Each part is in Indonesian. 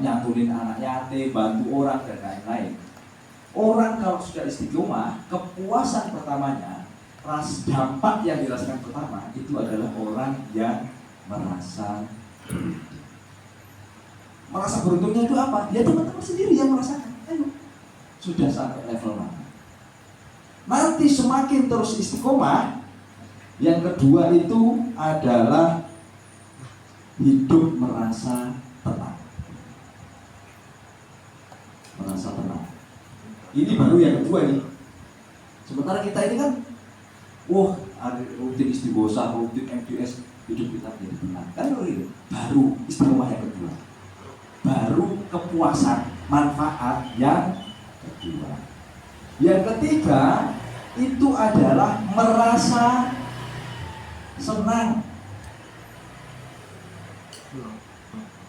nyantunin anak yatim, bantu orang dan lain-lain. Orang kalau sudah istiqomah, kepuasan pertamanya, dampak yang dirasakan pertama itu adalah orang yang merasa beruntungnya itu apa? Ya teman-teman sendiri yang merasakan. Ayo, sudah sampai level mana? Nanti semakin terus istiqomah, yang kedua itu adalah hidup merasa tenang. Merasa tenang. Ini baru yang kedua nih. Sementara kita ini kan, ada rutin istighosah, rutin MDS, hidup kita menjadi tenang. Kan itu baru istiqomah yang kedua. Baru kepuasan, manfaat yang kedua. Yang ketiga itu adalah merasa senang.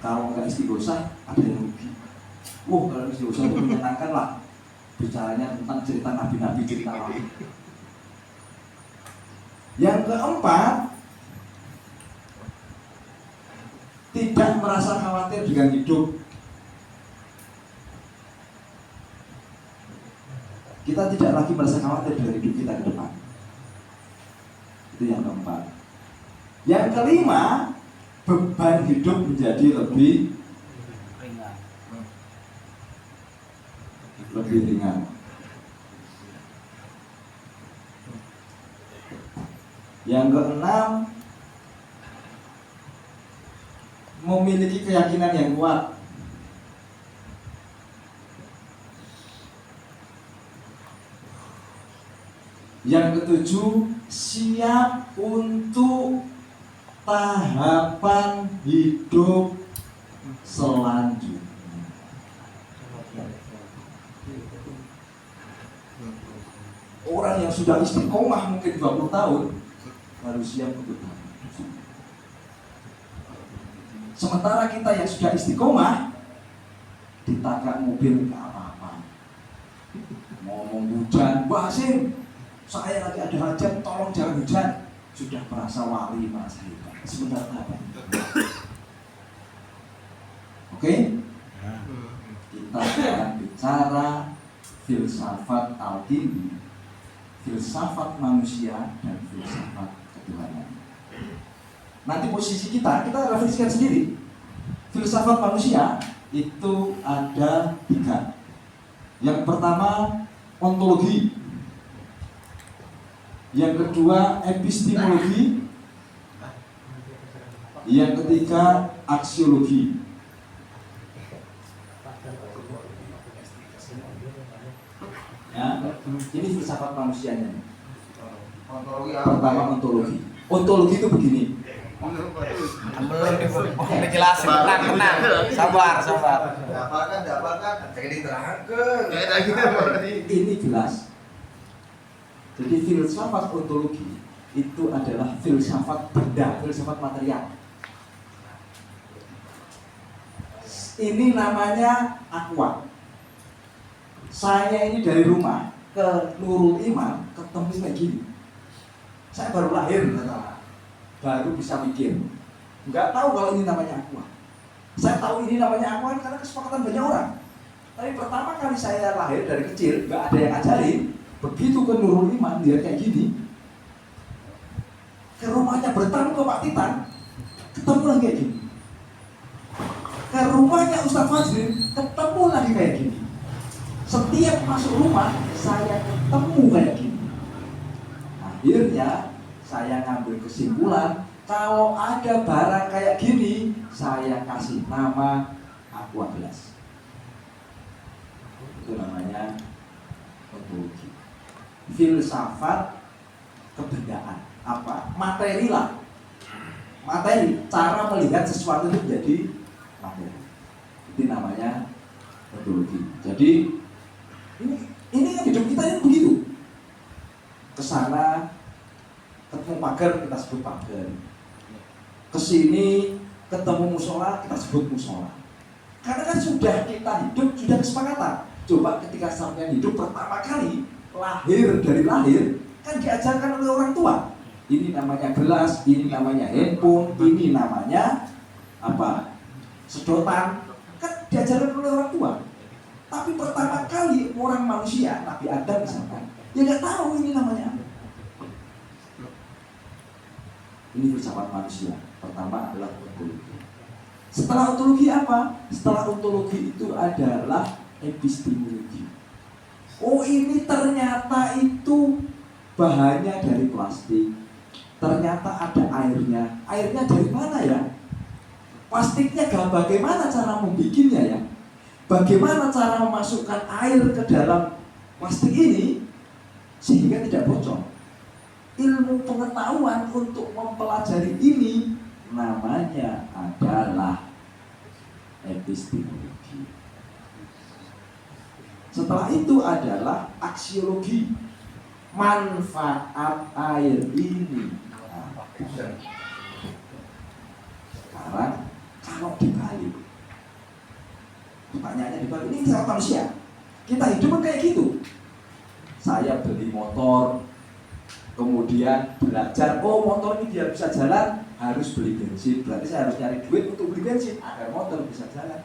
Kalau nggak istighosah ada yang rugi. Kalau istighosah itu menyenangkan lah. Bicaranya tentang cerita nabi-nabi, cerita lama. Yang keempat, tidak merasa khawatir dengan hidup. Kita tidak lagi merasa khawatir dengan hidup kita ke depan. Itu yang keempat. Yang kelima, beban hidup menjadi lebih ringan. Yang keenam, memiliki keyakinan yang kuat. Yang ketujuh, siap untuk tahapan hidup selanjutnya. Orang yang sudah istiqomah mungkin 20 tahun harus siap untuk tahapan hidup selanjutnya. Sementara kita yang sudah istiqomah ditabrak mobil nggak apa-apa. Ngomong hujan, Hasim, saya lagi ada hajat, tolong jangan hujan. Sudah merasa wali, merasa hebat. Sebentar apa? Oke? Kita akan bicara filsafat Al-Kindi, filsafat manusia dan filsafat ketuhanan. Nanti posisi kita refleksikan sendiri. Filsafat manusia itu ada 3. Yang pertama ontologi, yang kedua epistemologi, yang ketiga aksiologi. Ya, ini filsafat manusianya. Pertama ontologi. Ontologi itu begini. Belum dijelasin, tenang, sabar. Dapatkan, jadi terangkan. Ini jelas. Jadi filsafat ontologi itu adalah filsafat benda, filsafat material. Ini namanya aqua. Saya ini dari rumah ke Nurul Iman ketemu kayak gini. Saya baru lahir, baru bisa mikir. Nggak tahu kalau ini namanya aqua. Saya tahu ini namanya aqua karena kesepakatan banyak orang. Tapi pertama kali saya lahir dari kecil, nggak ada yang ngajarin. Begitu ke Nurul Iman, dia kayak gini. Ke rumahnya bertamu ke Pak Titan, ketemu lagi kayak gini. Ke rumahnya Ustaz Fajrin, ketemu lagi kayak gini. Setiap masuk rumah, saya ketemu kayak gini. Akhirnya, saya ngambil kesimpulan, kalau ada barang kayak gini, saya kasih nama aqua gelas. Itu namanya ontologi. Filsafat kebendaan. Apa? Materi lah. Materi, cara melihat sesuatu itu menjadi materi. Itu namanya ontologi. Jadi ini hidup kita ini begitu. Kesana ketemu pagar, kita sebut pagar. Kesini ketemu musola, kita sebut musola. Karena kan sudah kita hidup, sudah kesepakatan. Coba ketika sampai hidup pertama kali, lahir dari lahir, kan diajarkan oleh orang tua. Ini namanya gelas, ini namanya handphone, ini namanya apa? sedotan, kan diajarkan oleh orang tua. Tapi pertama kali orang manusia, Nabi Adam misalkan, dia nggak tahu ini namanya apa. Ini filsafat manusia. Pertama adalah ontologi. Setelah ontologi apa? Setelah ontologi itu adalah epistemologi. Oh, ini ternyata itu bahannya dari plastik. Ternyata ada airnya. Airnya dari mana ya? Plastiknya bagaimana cara membikinnya ya? Bagaimana cara memasukkan air ke dalam plastik ini sehingga tidak bocor? Ilmu pengetahuan untuk mempelajari ini namanya adalah epistemologi. Setelah itu adalah aksiologi. Manfaat air ini. Sekarang kalau dibalik, pertanyaannya dibalik, ini sama manusia. Kita hidup kan kayak gitu. Saya beli motor, kemudian belajar, oh motor ini biar bisa jalan harus beli bensin. Berarti saya harus nyari duit untuk beli bensin agar motor bisa jalan.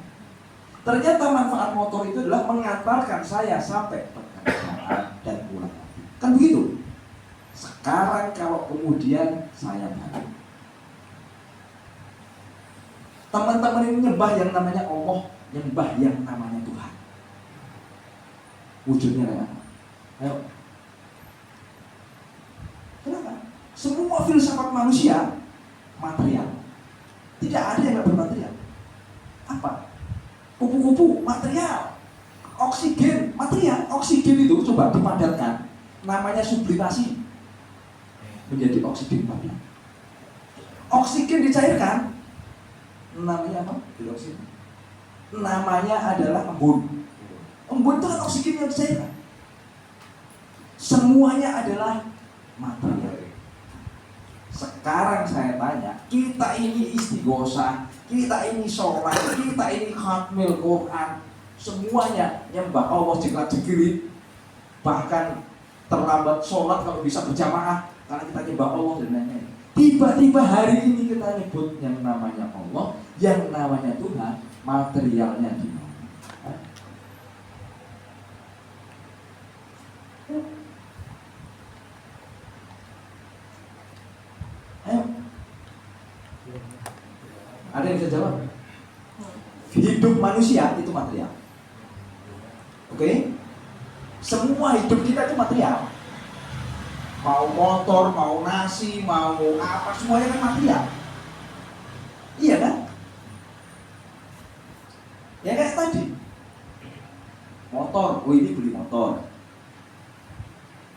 Ternyata manfaat motor itu adalah mengantarkan saya sampai pekerjaan dan pulang. Kan begitu. Sekarang kalau kemudian saya balik, teman-teman ini nyembah yang namanya Allah, nyembah yang namanya Tuhan. Wujudnya kayak apa? Ayo. Kenapa? Semua filsafat manusia material. Tidak ada yang tidak bermaterial. Apa? Kupu-kupu material. Oksigen material. Oksigen itu coba dipadatkan, namanya sublimasi menjadi oksigen padat. Oksigen dicairkan, namanya apa? Hidroksigen. Namanya adalah embun. Embun itu kan oksigen yang dicairkan. Semuanya adalah material. Sekarang saya tanya, kita ini istighosah, kita ini sholat, kita ini khatmil Quran, semuanya nyembah Allah jeglak-jeglit, bahkan terlambat sholat kalau bisa berjamaah karena kita nyembah Allah dan lain-lain. Tiba-tiba hari ini kita nyebut yang namanya Allah, yang namanya Tuhan, materialnya di mana? Ayo. Ada yang bisa jawab? Hidup manusia itu material. Oke? Semua hidup kita itu material. Mau motor, mau nasi, mau apa, semuanya kan material. Iya kan? Ya kayak tadi. Motor, oh ini beli motor.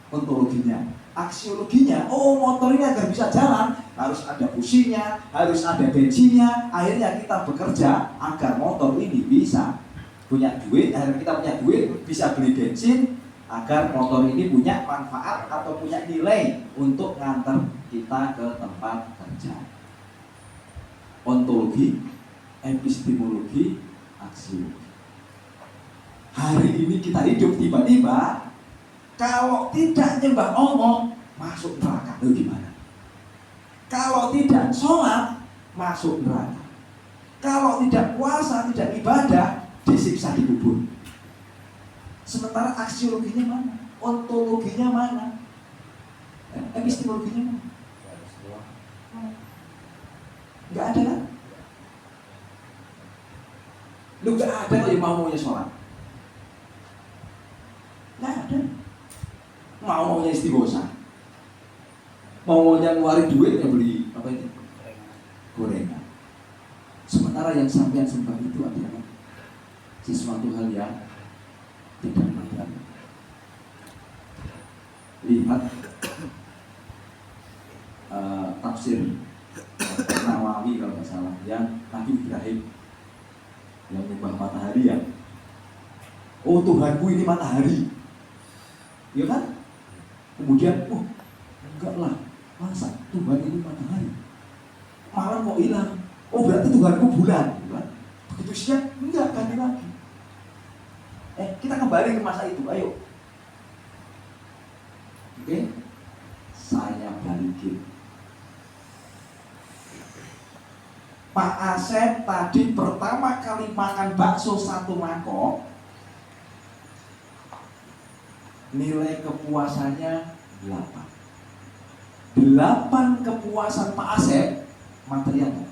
Ontologinya, aksiologinya, oh motor ini agar bisa jalan harus ada businya, harus ada bensinnya. Akhirnya kita bekerja agar motor ini bisa punya duit. Akhirnya kita punya duit, bisa beli bensin agar motor ini punya manfaat atau punya nilai untuk ngantar kita ke tempat kerja. Ontologi, epistemologi, aksiologi. Hari ini kita hidup tiba-tiba kalau tidak nyembah Allah masuk neraka. Itu gimana? Kalau tidak sholat masuk neraka. Kalau tidak puasa, tidak ibadah, disiksa di kubur. Sementara aksiologinya mana? Ontologinya mana? Epistemologinya mana? Enggak ada kan? Lu enggak ada kok yang maunya sholat. Enggak ada. Maunya istighosah. Maunya ngeluarin duit yang beli apa itu? Gorengan. Sementara yang sampean sembah itu adalah sesuatu hal yang tidak material. Lihat tafsir Nawawi kalau nggak salah, yang Nabi Ibrahim yang menyembah matahari ya. Oh Tuhanku ini matahari, ya kan? Kemudian, oh enggak lah, masa Tuhan ini matahari? Malam kok hilang? Oh berarti Tuhanku bulan, bukan? Begitu siang, enggak ganti lagi. Kita kembali ke masa itu, ayo. Oke, saya balikin. Pak Asep tadi pertama kali makan bakso 1 mangkok, nilai kepuasannya 8. 8 kepuasan Pak Asep materialnya.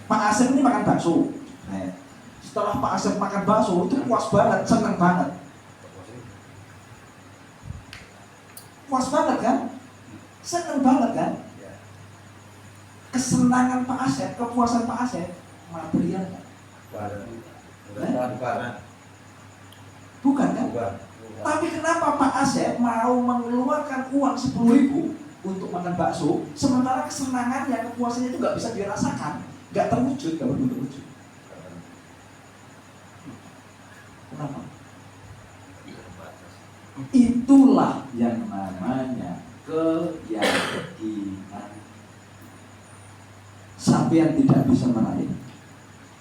Pak Asep ini makan bakso. Nah, setelah Pak Asep makan bakso itu puas banget, seneng banget. Puas banget kan? Seneng banget kan? Kesenangan Pak Asep, kepuasan Pak Asep materialnya. Bukan kan? Tapi kenapa Pak Asep mau mengeluarkan uang 10.000 untuk makan bakso, sementara kesenangannya, kepuasannya itu nggak bisa dirasakan, nggak terwujud, nggak berbentuk wujud. Kenapa? Itulah yang namanya keyakinan. Sampean tidak bisa meraih,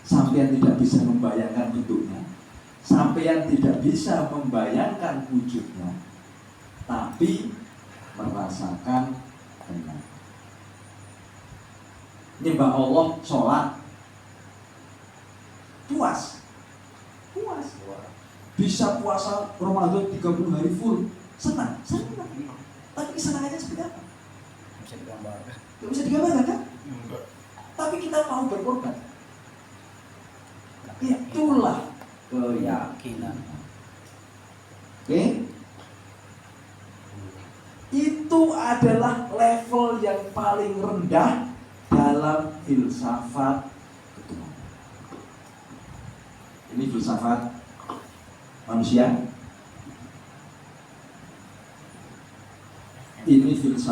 sampean tidak bisa membayangkan bentuknya, sampean tidak bisa membayangkan wujudnya, tapi merasakan benar. Nyembah Allah, sholat, puas. Bisa puasa Ramadan 30 hari full, senang. Tapi kesenangannya seperti apa? Gak bisa digambarkan kan? Tapi kita mau berkorban. Itulah keyakinan. Oke? Itu adalah level yang paling rendah dalam filsafat ketuhanan. Ini filsafat manusia. Ini filsafat